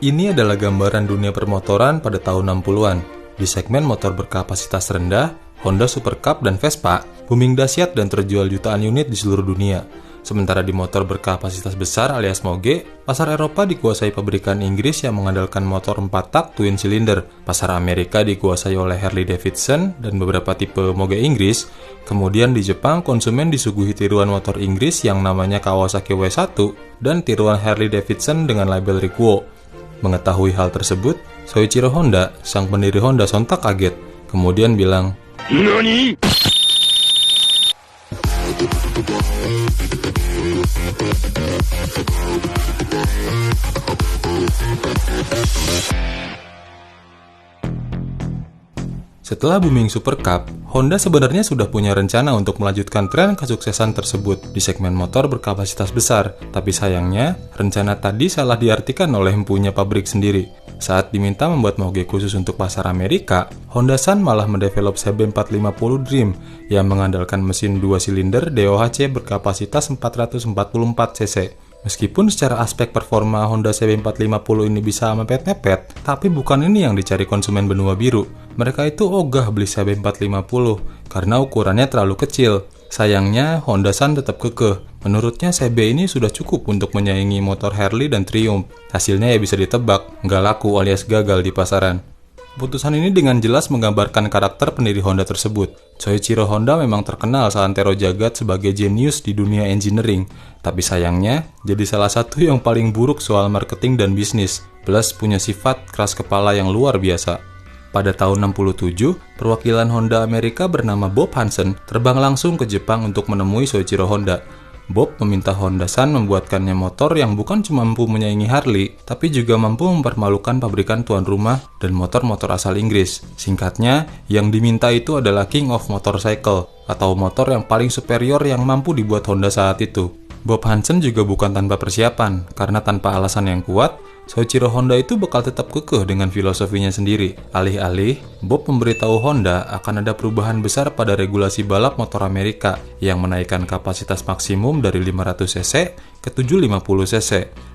Ini adalah gambaran dunia permotoran pada tahun 60-an. Di segmen motor berkapasitas rendah, Honda Super Cup dan Vespa booming dahsyat dan terjual jutaan unit di seluruh dunia. Sementara di motor berkapasitas besar alias moge, pasar Eropa dikuasai pabrikan Inggris yang mengandalkan motor 4 tak twin cylinder. Pasar Amerika dikuasai oleh Harley Davidson dan beberapa tipe moge Inggris. Kemudian di Jepang, konsumen disuguhi tiruan motor Inggris yang namanya Kawasaki W1 dan tiruan Harley Davidson dengan label Rikuo. Mengetahui hal tersebut, Soichiro Honda, sang pendiri Honda, sontak kaget. Kemudian bilang, "Nani?" Setelah booming Super Cup, Honda sebenarnya sudah punya rencana untuk melanjutkan tren kesuksesan tersebut di segmen motor berkapasitas besar. Tapi sayangnya, rencana tadi salah diartikan oleh empunya pabrik sendiri. Saat diminta membuat moge khusus untuk pasar Amerika, Honda San malah mendevelop CB450 Dream yang mengandalkan mesin 2 silinder DOHC berkapasitas 444 cc. Meskipun secara aspek performa Honda CB450 ini bisa mepet-mepet, tapi bukan ini yang dicari konsumen benua biru. Mereka itu ogah beli CB450 karena ukurannya terlalu kecil. Sayangnya, Honda San tetap kekeh. Menurutnya CB ini sudah cukup untuk menyaingi motor Harley dan Triumph. Hasilnya ya bisa ditebak, nggak laku alias gagal di pasaran. Keputusan ini dengan jelas menggambarkan karakter pendiri Honda tersebut. Soichiro Honda memang terkenal seantero jagat sebagai jenius di dunia engineering, tapi sayangnya jadi salah satu yang paling buruk soal marketing dan bisnis, plus punya sifat keras kepala yang luar biasa. Pada tahun 67, perwakilan Honda Amerika bernama Bob Hansen terbang langsung ke Jepang untuk menemui Soichiro Honda. Bob meminta Honda San membuatkannya motor yang bukan cuma mampu menyaingi Harley, tapi juga mampu mempermalukan pabrikan tuan rumah dan motor-motor asal Inggris. Singkatnya, yang diminta itu adalah King of Motorcycle, atau motor yang paling superior yang mampu dibuat Honda saat itu. Bob Hansen juga bukan tanpa persiapan, karena tanpa alasan yang kuat, Soichiro Honda itu bakal tetap kekeh dengan filosofinya sendiri. Alih-alih, Bob memberitahu Honda akan ada perubahan besar pada regulasi balap motor Amerika yang menaikkan kapasitas maksimum dari 500 cc ke 750 cc.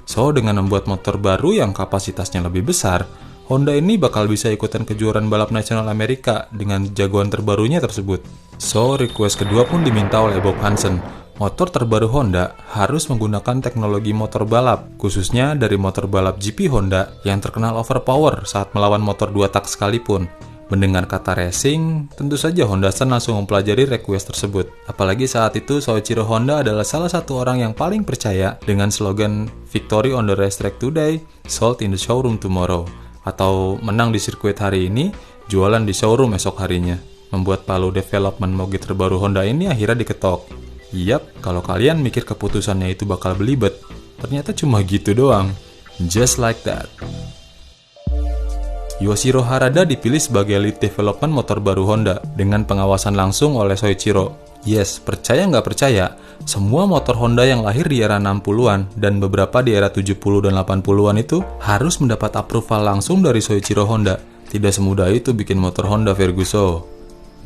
So, dengan membuat motor baru yang kapasitasnya lebih besar, Honda ini bakal bisa ikutan kejuaraan balap nasional Amerika dengan jagoan terbarunya tersebut. So, request kedua pun diminta oleh Bob Hansen. Motor terbaru Honda harus menggunakan teknologi motor balap, khususnya dari motor balap GP Honda yang terkenal overpower saat melawan motor 2 tak sekalipun. Mendengar kata racing, tentu saja Honda San langsung mempelajari request tersebut. Apalagi saat itu Soichiro Honda adalah salah satu orang yang paling percaya dengan slogan "Victory on the racetrack today, sold in the showroom tomorrow", atau menang di sirkuit hari ini, jualan di showroom esok harinya. Membuat palu development moge terbaru Honda ini akhirnya diketok. Yap, kalau kalian mikir keputusannya itu bakal belibet, ternyata cuma gitu doang. Just like that. Yoshiro Harada dipilih sebagai lead development motor baru Honda dengan pengawasan langsung oleh Soichiro. Yes, percaya nggak percaya, semua motor Honda yang lahir di era 60-an dan beberapa di era 70 dan 80-an itu harus mendapat approval langsung dari Soichiro Honda. Tidak semudah itu bikin motor Honda, Ferguson.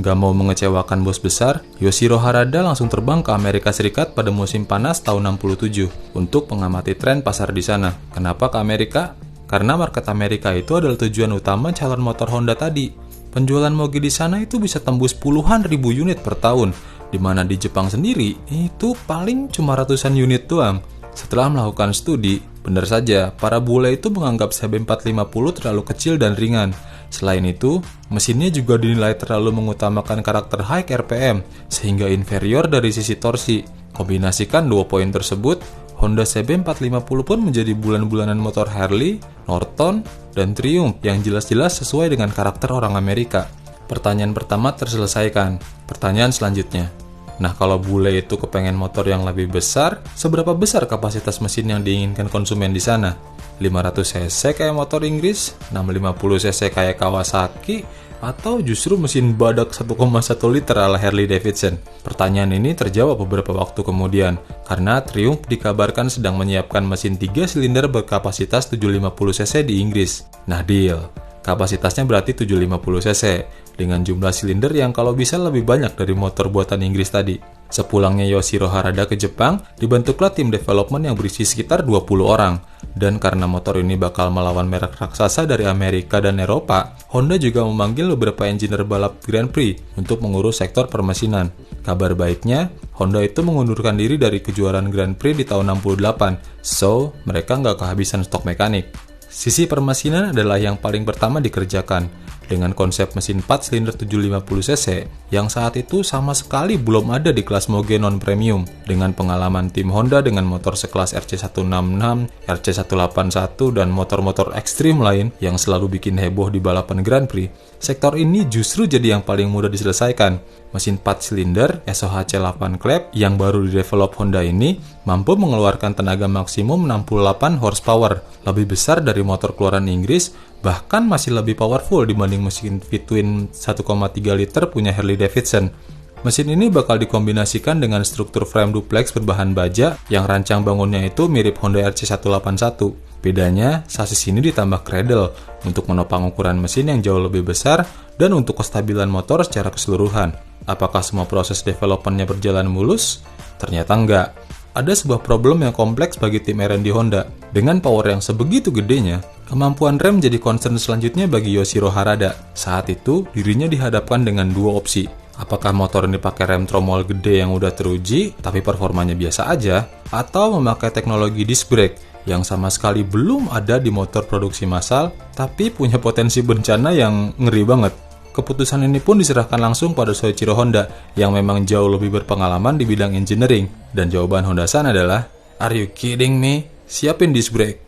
Gak mau mengecewakan bos besar, Yoshiro Harada langsung terbang ke Amerika Serikat pada musim panas tahun 67 untuk mengamati tren pasar di sana. Kenapa ke Amerika? Karena market Amerika itu adalah tujuan utama calon motor Honda tadi. Penjualan moge di sana itu bisa tembus puluhan ribu unit per tahun, di mana di Jepang sendiri itu paling cuma ratusan unit doang. Setelah melakukan studi, benar saja para bule itu menganggap CB450 terlalu kecil dan ringan. Selain itu, mesinnya juga dinilai terlalu mengutamakan karakter high RPM, sehingga inferior dari sisi torsi. Kombinasikan dua poin tersebut, Honda CB450 pun menjadi bulan-bulanan motor Harley, Norton, dan Triumph yang jelas-jelas sesuai dengan karakter orang Amerika. Pertanyaan pertama terselesaikan. Pertanyaan selanjutnya. Nah, kalau bule itu kepengen motor yang lebih besar, seberapa besar kapasitas mesin yang diinginkan konsumen di sana? 500 cc kayak motor Inggris, 650 cc kayak Kawasaki, atau justru mesin badak 1,1 liter ala Harley Davidson? Pertanyaan ini terjawab beberapa waktu kemudian, karena Triumph dikabarkan sedang menyiapkan mesin 3 silinder berkapasitas 750 cc di Inggris. Nah, deal. Kapasitasnya berarti 750 cc, dengan jumlah silinder yang kalau bisa lebih banyak dari motor buatan Inggris tadi. Sepulangnya Yoshiro Harada ke Jepang, dibentuklah tim development yang berisi sekitar 20 orang. Dan karena motor ini bakal melawan merek raksasa dari Amerika dan Eropa, Honda juga memanggil beberapa engineer balap Grand Prix untuk mengurus sektor permesinan. Kabar baiknya, Honda itu mengundurkan diri dari kejuaraan Grand Prix di tahun 68, so mereka nggak kehabisan stok mekanik. Sisi permesinan adalah yang paling pertama dikerjakan, dengan konsep mesin 4 silinder 750cc yang saat itu sama sekali belum ada di kelas moge non-premium. Dengan pengalaman tim Honda dengan motor sekelas RC166, RC181, dan motor-motor ekstrim lain yang selalu bikin heboh di balapan Grand Prix, sektor ini justru jadi yang paling mudah diselesaikan. Mesin 4 silinder SOHC 8 klep yang baru didevelop Honda ini mampu mengeluarkan tenaga maksimum 68 horsepower, lebih besar dari motor keluaran Inggris, bahkan masih lebih powerful dibanding mesin V-twin 1,3 liter punya Harley Davidson. Mesin ini bakal dikombinasikan dengan struktur frame duplex berbahan baja yang rancang bangunnya itu mirip Honda RC181. Bedanya, sasis ini ditambah cradle untuk menopang ukuran mesin yang jauh lebih besar dan untuk kestabilan motor secara keseluruhan. Apakah semua proses developmentnya berjalan mulus? Ternyata enggak. Ada sebuah problem yang kompleks bagi tim R&D Honda. Dengan power yang sebegitu gedenya, kemampuan rem jadi concern selanjutnya bagi Yoshiro Harada. Saat itu, dirinya dihadapkan dengan dua opsi. Apakah motor ini pakai rem tromol gede yang udah teruji, tapi performanya biasa aja, atau memakai teknologi disc brake yang sama sekali belum ada di motor produksi massal, tapi punya potensi bencana yang ngeri banget. Keputusan ini pun diserahkan langsung pada Soichiro Honda yang memang jauh lebih berpengalaman di bidang engineering. Dan jawaban Honda-san adalah, "Are you kidding me? Siapin disc brake."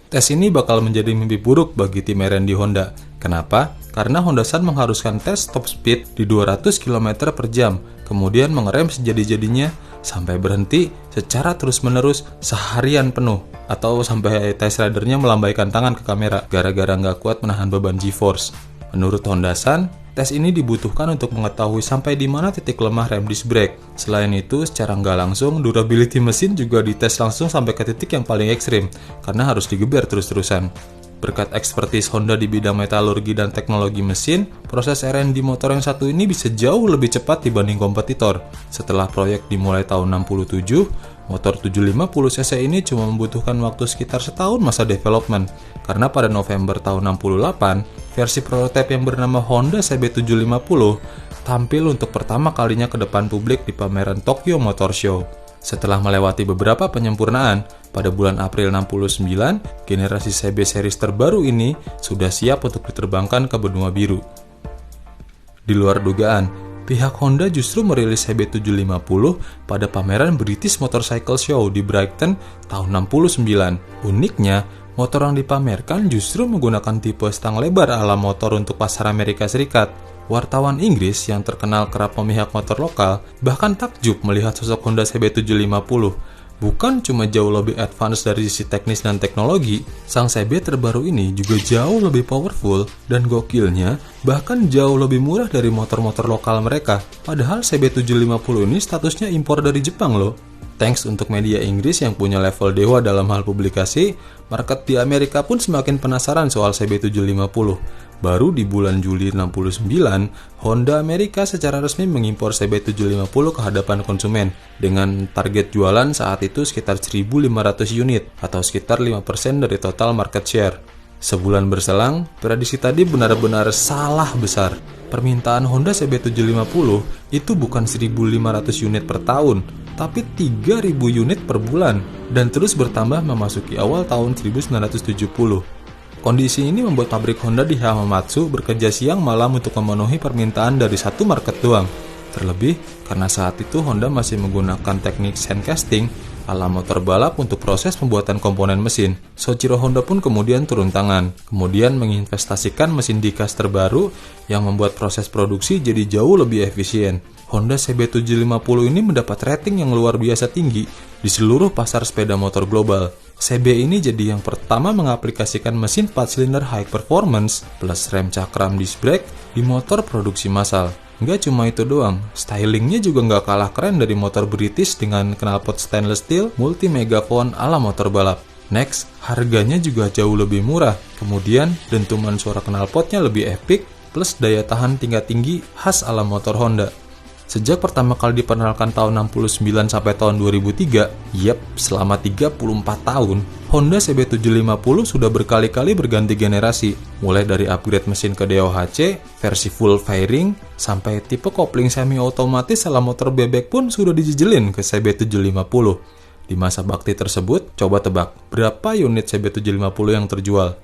Tes ini bakal menjadi mimpi buruk bagi tim R&D Honda. Kenapa? Karena Honda-san mengharuskan tes top speed di 200 km per jam, kemudian mengerem sejadi-jadinya sampai berhenti secara terus-menerus seharian penuh, atau sampai test ridernya melambaikan tangan ke kamera gara-gara nggak kuat menahan beban G-force. Menurut Honda-san, tes ini dibutuhkan untuk mengetahui sampai di mana titik lemah rem disc brake. Selain itu, secara nggak langsung, durability mesin juga dites langsung sampai ke titik yang paling ekstrim, karena harus digeber terus-terusan. Berkat ekspertis Honda di bidang metalurgi dan teknologi mesin, proses R&D motor yang satu ini bisa jauh lebih cepat dibanding kompetitor. Setelah proyek dimulai tahun 67, motor 750cc ini cuma membutuhkan waktu sekitar setahun masa development, karena pada November tahun 68, versi prototipe yang bernama Honda CB750 tampil untuk pertama kalinya ke depan publik di pameran Tokyo Motor Show. Setelah melewati beberapa penyempurnaan, pada bulan April 69, generasi CB series terbaru ini sudah siap untuk diterbangkan ke benua biru. Di luar dugaan, pihak Honda justru merilis CB750 pada pameran British Motorcycle Show di Brighton tahun 69. Uniknya, motor yang dipamerkan justru menggunakan tipe stang lebar ala motor untuk pasar Amerika Serikat. Wartawan Inggris yang terkenal kerap memihak motor lokal bahkan takjub melihat sosok Honda CB750. Bukan cuma jauh lebih advance dari sisi teknis dan teknologi, sang CB terbaru ini juga jauh lebih powerful dan gokilnya bahkan jauh lebih murah dari motor-motor lokal mereka. Padahal CB750 ini statusnya impor dari Jepang loh. Thanks untuk media Inggris yang punya level dewa dalam hal publikasi, market di Amerika pun semakin penasaran soal CB750. Baru di bulan Juli 69, Honda Amerika secara resmi mengimpor CB750 ke hadapan konsumen dengan target jualan saat itu sekitar 1.500 unit atau sekitar 5% dari total market share. Sebulan berselang, prediksi tadi benar-benar salah besar. Permintaan Honda CB750 itu bukan 1.500 unit per tahun, tapi 3.000 unit per bulan dan terus bertambah memasuki awal tahun 1970. Kondisi ini membuat pabrik Honda di Hamamatsu bekerja siang malam untuk memenuhi permintaan dari satu market doang. Terlebih, karena saat itu Honda masih menggunakan teknik sand casting ala motor balap untuk proses pembuatan komponen mesin. Soichiro Honda pun kemudian turun tangan, kemudian menginvestasikan mesin diecast terbaru yang membuat proses produksi jadi jauh lebih efisien. Honda CB750 ini mendapat rating yang luar biasa tinggi di seluruh pasar sepeda motor global. CB ini jadi yang pertama mengaplikasikan mesin 4 silinder high performance plus rem cakram disc brake di motor produksi massal. Nggak cuma itu doang, stylingnya juga nggak kalah keren dari motor British dengan knalpot stainless steel multi megaphone ala motor balap. Next, harganya juga jauh lebih murah. Kemudian, dentuman suara knalpotnya lebih epic plus daya tahan tingkat tinggi khas ala motor Honda. Sejak pertama kali diperkenalkan tahun 69 sampai tahun 2003, selama 34 tahun, Honda CB750 sudah berkali-kali berganti generasi, mulai dari upgrade mesin ke DOHC, versi full fairing, sampai tipe kopling semi-otomatis ala motor bebek pun sudah dijejelin ke CB750. Di masa bakti tersebut, coba tebak, berapa unit CB750 yang terjual?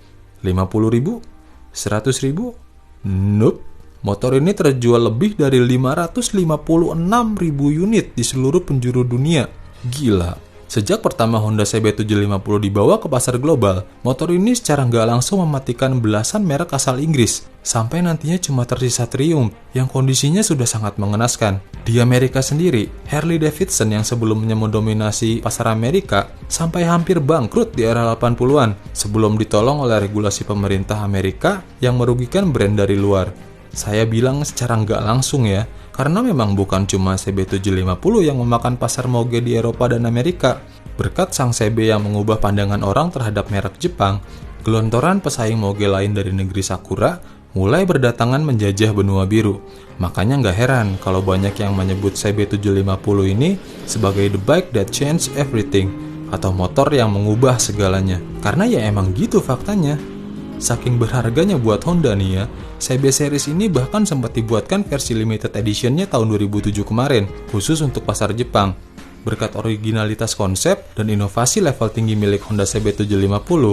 50.000? 100.000? Nope. Motor ini terjual lebih dari 556.000 unit di seluruh penjuru dunia. Gila. Sejak pertama Honda CB750 dibawa ke pasar global, motor ini secara nggak langsung mematikan belasan merek asal Inggris, sampai nantinya cuma tersisa Triumph yang kondisinya sudah sangat mengenaskan. Di Amerika sendiri, Harley Davidson yang sebelumnya mendominasi pasar Amerika sampai hampir bangkrut di era 80-an sebelum ditolong oleh regulasi pemerintah Amerika yang merugikan brand dari luar. Saya bilang secara nggak langsung ya, karena memang bukan cuma CB750 yang memakan pasar moge di Eropa dan Amerika. Berkat sang CB yang mengubah pandangan orang terhadap merek Jepang, gelontoran pesaing moge lain dari negeri Sakura mulai berdatangan menjajah benua biru. Makanya nggak heran kalau banyak yang menyebut CB750 ini sebagai the bike that changed everything, atau motor yang mengubah segalanya. Karena ya emang gitu faktanya. Saking berharganya buat Honda nih ya, CB series ini bahkan sempat dibuatkan versi limited editionnya tahun 2007 kemarin, khusus untuk pasar Jepang. Berkat originalitas konsep dan inovasi level tinggi milik Honda CB750,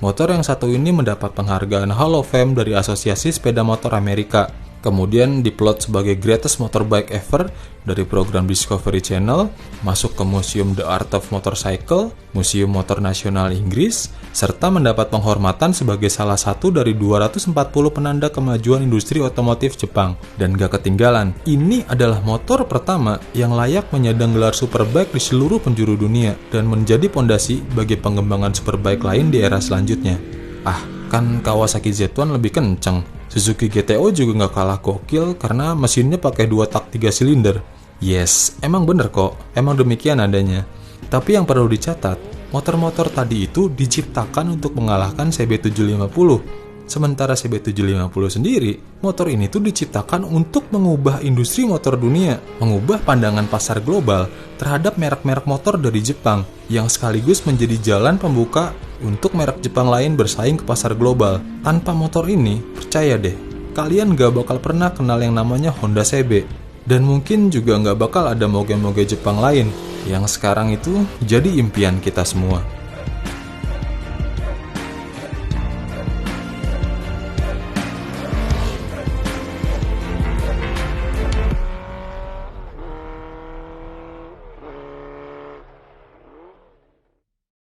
motor yang satu ini mendapat penghargaan Hall of Fame dari Asosiasi Sepeda Motor Amerika. Kemudian diplot sebagai greatest motorbike ever dari program Discovery Channel, masuk ke Museum The Art of Motorcycle, Museum Motor Nasional Inggris, serta mendapat penghormatan sebagai salah satu dari 240 penanda kemajuan industri otomotif Jepang. Dan gak ketinggalan, ini adalah motor pertama yang layak menyandang gelar superbike di seluruh penjuru dunia dan menjadi pondasi bagi pengembangan superbike lain di era selanjutnya. Kan Kawasaki Z1 lebih kenceng. Suzuki GTO juga nggak kalah gokil karena mesinnya pakai 2 tak 3 silinder. Yes, emang bener kok, emang demikian adanya. Tapi yang perlu dicatat, motor-motor tadi itu diciptakan untuk mengalahkan CB750. Sementara CB750 sendiri, motor ini tuh diciptakan untuk mengubah industri motor dunia, mengubah pandangan pasar global terhadap merek-merek motor dari Jepang, yang sekaligus menjadi jalan pembuka untuk merek Jepang lain bersaing ke pasar global. Tanpa motor ini, percaya deh, kalian gak bakal pernah kenal yang namanya Honda CB. Dan mungkin juga gak bakal ada moge-moge Jepang lain, yang sekarang itu jadi impian kita semua.